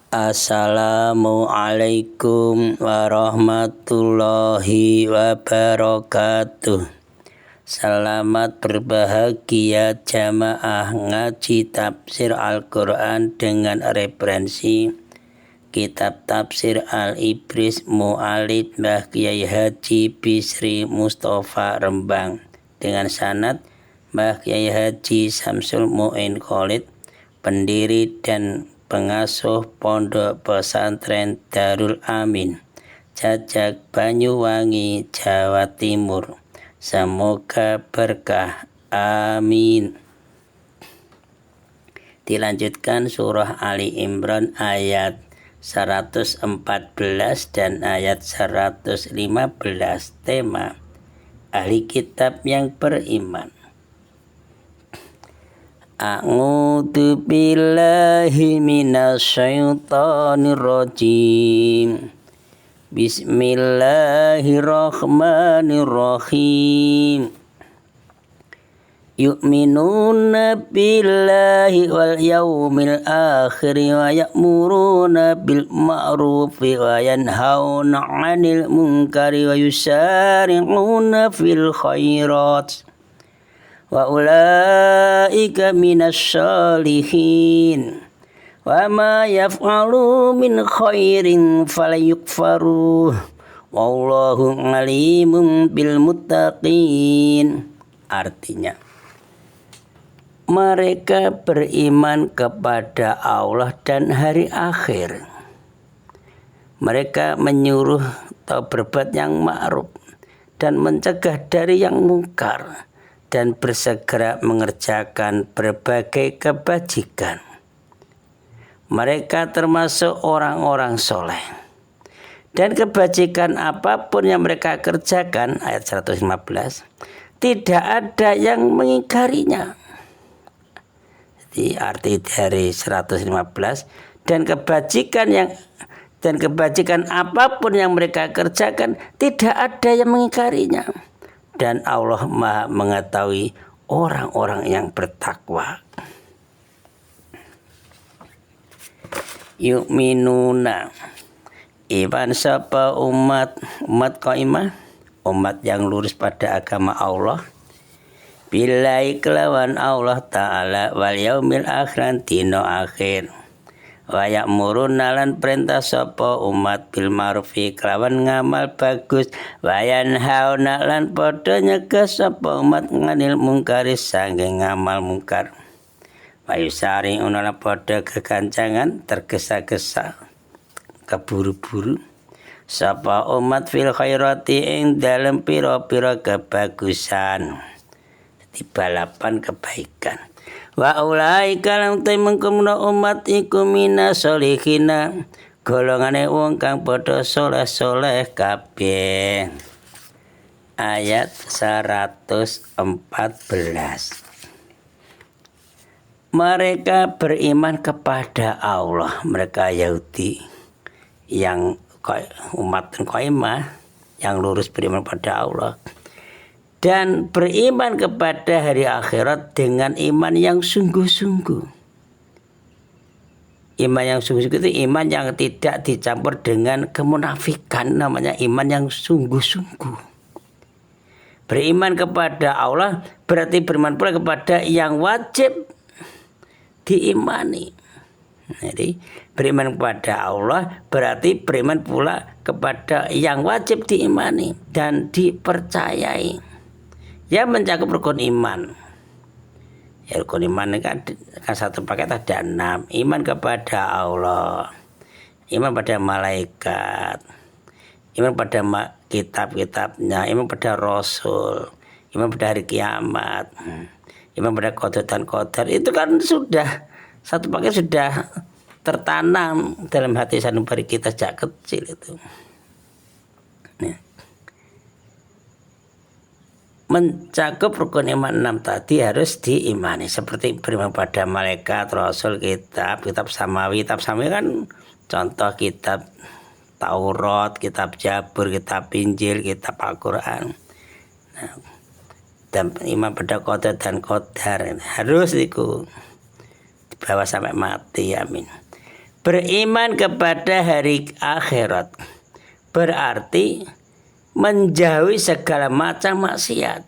Assalamualaikum warahmatullahi wabarakatuh. Selamat berbahagia jamaah ngaji tafsir Al-Quran dengan referensi Kitab Tafsir Al-Ibris Mu'alid Mbah Kyai Haji Bisri Mustafa Rembang dengan sanad Mbah Kyai Haji Samsul Mu'in Khalid, pendiri dan pengasuh Pondok Pesantren Darul Amin, Jajak Banyuwangi, Jawa Timur. Semoga berkah. Amin. Dilanjutkan surah Ali Imran ayat 114 dan ayat 115, tema ahli kitab yang beriman. A'udzu billahi minasyaitonir rajim. Bismillahirrahmanirrahim. Yu'minuna billahi wal yawmil akhir wa ya'muruna bil ma'rufi wa yanhauna 'anil munkari wa yusari'una fil khairat wa ulaika minasy shalihin wa ma yaf'alu min khairin falyukfaruh wallahu alimun bil muttaqin. Artinya, mereka beriman kepada Allah dan hari akhir. Mereka menyuruh atau berbuat yang ma'ruf dan mencegah dari yang mungkar, dan bersegera mengerjakan berbagai kebajikan. Mereka termasuk orang-orang soleh. Dan kebajikan apapun yang mereka kerjakan, ayat 115, tidak ada yang mengingkarinya. Jadi arti dari 115, dan kebajikan apapun yang mereka kerjakan, tidak ada yang mengingkarinya. Dan Allah Maha mengetahui orang-orang yang bertakwa. Yu'minuna, iman sapa umat qaimah, umat yang lurus pada agama Allah, billahi kelawan Allah Ta'ala, wal yaumil akhir dino akhir, wa ya'muruna lan perintah sapa umat bil ma'rufi kelawan ngamal bagus, wa yanhauna lan padha nyegah sapa umat nganil mungkari saking ngamal mungkar, wa yusari'una lan padha kegancangan tergesa-gesa keburu-buru sapa umat fil khairati ing dalem pira-pira kebagusan, di balapan kebaikan. Wa ulaika lam taimangkumna umat iku minas solihina, golongane wong kang padha soleh-soleh kabeh. Ayat 114. Mereka beriman kepada Allah, mereka Yahudi yang umat qaimah yang lurus beriman pada Allah, dan beriman kepada hari akhirat dengan iman yang sungguh-sungguh. Iman yang sungguh-sungguh itu iman yang tidak dicampur dengan kemunafikan, namanya iman yang sungguh-sungguh. Beriman kepada Allah berarti beriman pula kepada yang wajib diimani. Jadi beriman kepada Allah berarti beriman pula kepada yang wajib diimani dan dipercayai. Ya, mencakup rukun iman. Ya, rukun iman kan satu paket ada 6. Iman kepada Allah, iman pada malaikat, iman pada kitab-kitabnya, iman pada Rasul, iman pada hari kiamat, iman pada qada dan qadar. Itu kan sudah satu paket, sudah tertanam dalam hati sanubari kita sejak kecil itu. Mencakup rukun iman 6 tadi harus diimani, seperti beriman pada malaikat, rasul, kitab samawi. Kitab samawi kan contoh kitab Taurat, kitab Jabur, kitab Injil, kitab Al-Quran. Nah, dan iman pada qada dan qadar harus dibawa sampai mati. Amin. Beriman kepada hari akhirat berarti menjauhi segala macam maksiat.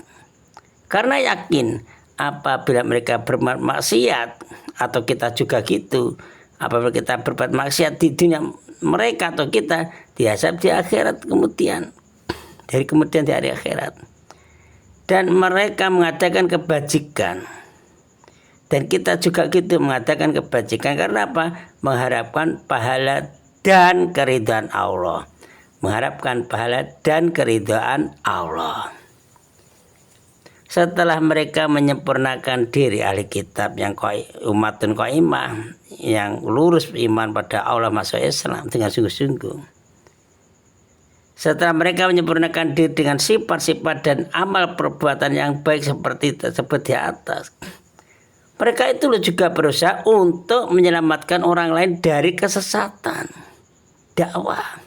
Karena yakin apabila mereka berbuat maksiat, atau kita juga gitu, apabila kita berbuat maksiat di dunia, mereka atau kita diazab di akhirat kemudian di hari akhirat. Dan mereka mengadakan kebajikan, dan kita juga gitu mengadakan kebajikan. Karena apa? Mengharapkan pahala dan keridhaan Allah. Mengharapkan pahala dan keridhaan Allah. Setelah mereka menyempurnakan diri ahli kitab yang umatun qaimah, yang lurus iman pada Allah masuk Islam dengan sungguh-sungguh. Setelah mereka menyempurnakan diri dengan sifat-sifat dan amal perbuatan yang baik seperti tersebut di atas, mereka itu juga berusaha untuk menyelamatkan orang lain dari kesesatan. Dakwah,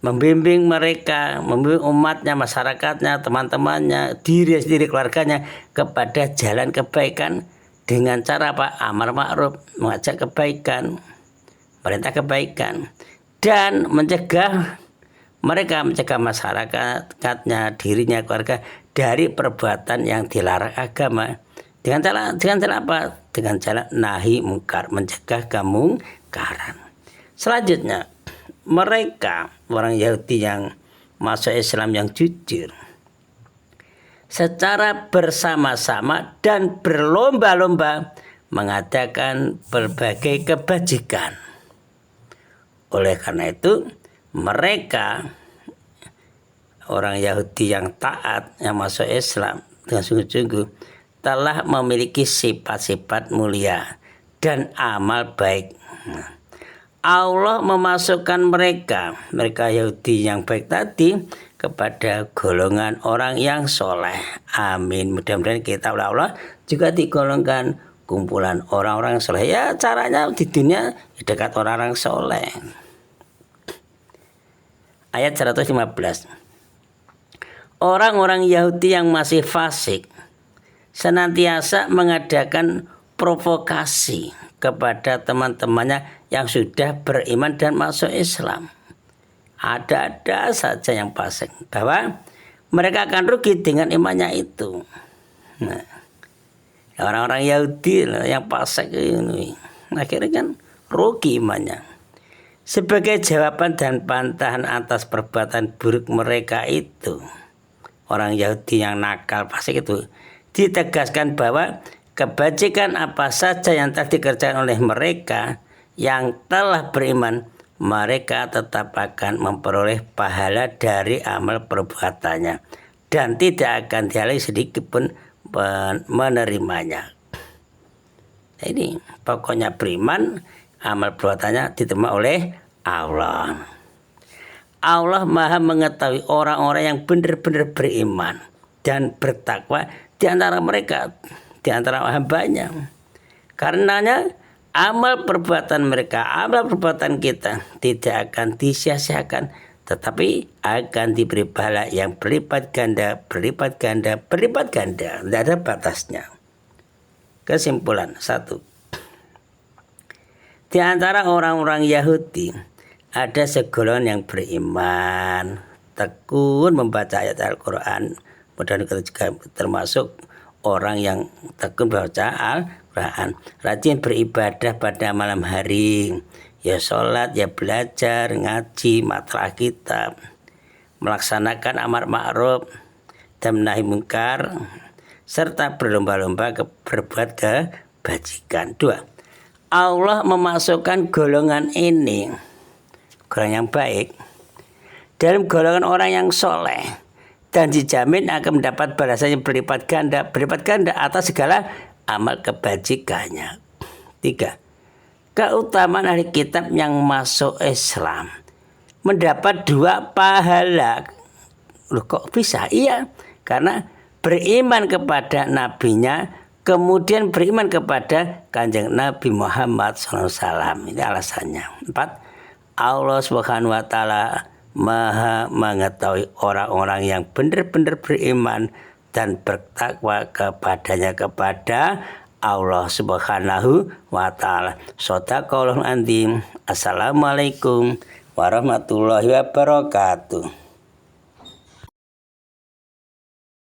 membimbing mereka, membimbing umatnya, masyarakatnya, teman-temannya, diri sendiri, keluarganya kepada jalan kebaikan dengan cara apa? Amar ma'ruf, mengajak kebaikan, perintah kebaikan, dan mencegah masyarakatnya, dirinya, keluarga dari perbuatan yang dilarang agama. Dengan cara apa? Dengan cara nahi mungkar, mencegah kemungkaran. Selanjutnya, mereka orang Yahudi yang masuk Islam yang jujur secara bersama-sama dan berlomba-lomba mengadakan berbagai kebajikan. Oleh karena itu, mereka orang Yahudi yang taat, yang masuk Islam dengan sungguh-sungguh, telah memiliki sifat-sifat mulia dan amal baik. Allah memasukkan mereka Yahudi yang baik tadi kepada golongan orang yang soleh. Amin. Mudah-mudahan kita oleh Allah juga digolongkan kumpulan orang-orang soleh. Ya, caranya di dunia dekat orang-orang soleh. Ayat 115. Orang-orang Yahudi yang masih fasik senantiasa mengadakan provokasi kepada teman-temannya yang sudah beriman dan masuk Islam. Ada-ada saja yang fasik, bahwa mereka akan rugi dengan imannya itu. Nah, orang-orang Yahudi yang fasik ini akhirnya kan rugi imannya. Sebagai jawaban dan bantahan atas perbuatan buruk mereka itu, orang Yahudi yang nakal fasik itu, ditegaskan bahwa kebajikan apa saja yang telah dikerjakan oleh mereka yang telah beriman, mereka tetap akan memperoleh pahala dari amal perbuatannya dan tidak akan dihalangi sedikit pun menerimanya. Ini pokoknya beriman, amal perbuatannya diterima oleh Allah. Allah Maha mengetahui orang-orang yang benar-benar beriman dan bertakwa di antara mereka, di antara hambanya. Karenanya amal perbuatan mereka, amal perbuatan kita tidak akan disia-siakan, tetapi akan diberi pahala yang berlipat ganda. Tidak ada batasnya. Kesimpulan 1. Di antara orang-orang Yahudi ada segolongan yang beriman, tekun membaca ayat Al-Quran. Mudah-mudahan kita juga termasuk orang yang tekun membaca Al-Quran, rajin beribadah pada malam hari, ya sholat, ya belajar, ngaji, matlaah kitab, melaksanakan amar ma'ruf dan menahi mungkar, serta berlomba-lomba berbuat kebajikan. 2. Allah memasukkan golongan ini, golongan yang baik, dalam golongan orang yang soleh, dan dijamin akan mendapat balasan yang berlipat ganda atas segala amal kebajikannya. 3. Keutamaan ahli kitab yang masuk Islam mendapat 2 pahala. Loh, kok bisa? Iya, karena beriman kepada nabinya, kemudian beriman kepada Kanjeng Nabi Muhammad SAW. Ini alasannya. 4. Allah Subhanahu wa Ta'ala Maha mengetahui orang-orang yang benar-benar beriman dan bertakwa kepadanya, kepada Allah Subhanahu wa taala. Shadaqallahul azim. Assalamualaikum warahmatullahi wabarakatuh.